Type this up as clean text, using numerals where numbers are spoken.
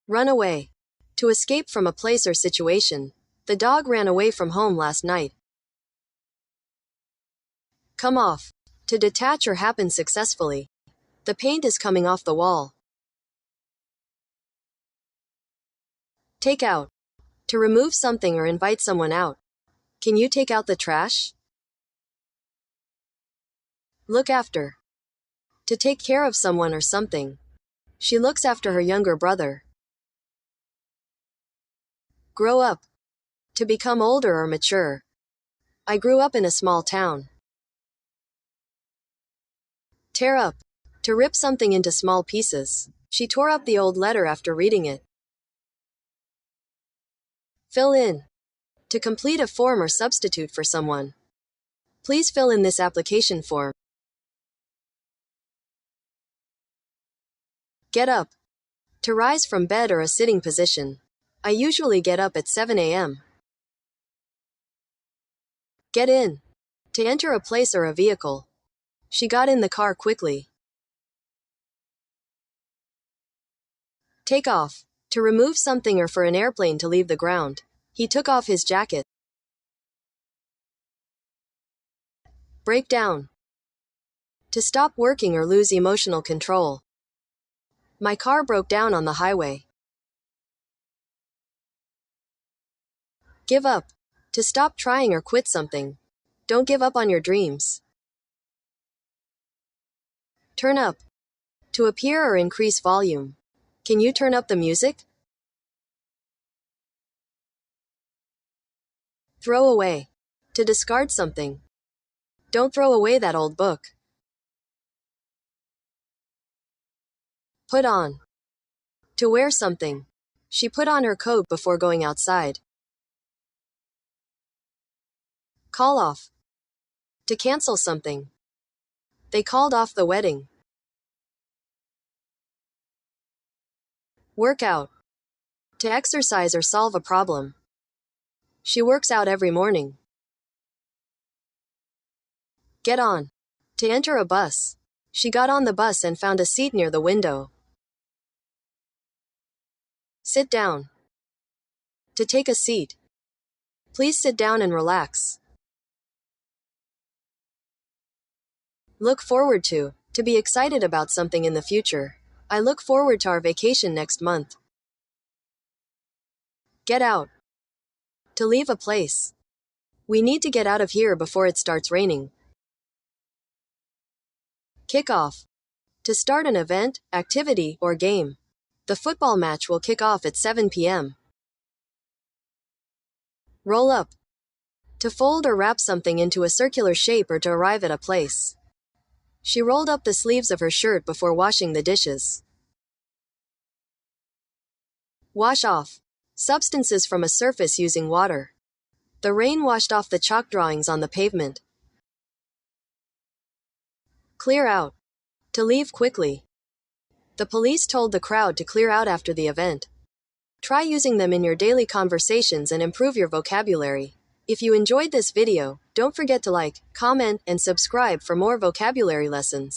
Run away. To escape from a place or situation. The dog ran away from home last night. Come off. To detach or happen successfully. The paint is coming off the wall. Take out. To remove something or invite someone out. Can you take out the trash? Look after. To take care of someone or something. She looks after her younger brother. Grow up. To become older or mature. I grew up in a small town. Tear up. To rip something into small pieces. She tore up the old letter after reading it. Fill in. To complete a form or substitute for someone. Please fill in this application form. Get up. To rise from bed or a sitting position. I usually get up at 7 a.m. Get in. To enter a place or a vehicle. She got in the car quickly. Take off. To remove something or for an airplane to leave the ground. He took off his jacket. Break down. To stop working or lose emotional control. My car broke down on the highway. Give up. To stop trying or quit something. Don't give up on your dreams. Turn up. To appear or increase volume. Can you turn up the music? Throw away. To discard something. Don't throw away that old book. Put on. To wear something. She put on her coat before going outside. Call off. To cancel something. They called off the wedding. Work out. To exercise or solve a problem. She works out every morning. Get on. To enter a bus. She got on the bus and found a seat near the window. Sit down. To take a seat. Please sit down and relax. Look forward to be excited about something in the future. I look forward to our vacation next month. Get out. To leave a place. We need to get out of here before it starts raining. Kick off. To start an event, activity, or game. The football match will kick off at 7 p.m. Roll up. To fold or wrap something into a circular shape or to arrive at a place. She rolled up the sleeves of her shirt before washing the dishes. Wash off. Substances from a surface using water. The rain washed off the chalk drawings on the pavement. Clear out. To leave quickly. The police told the crowd to clear out after the event. Try using them in your daily conversations and improve your vocabulary. If you enjoyed this video, don't forget to like, comment, and subscribe for more vocabulary lessons.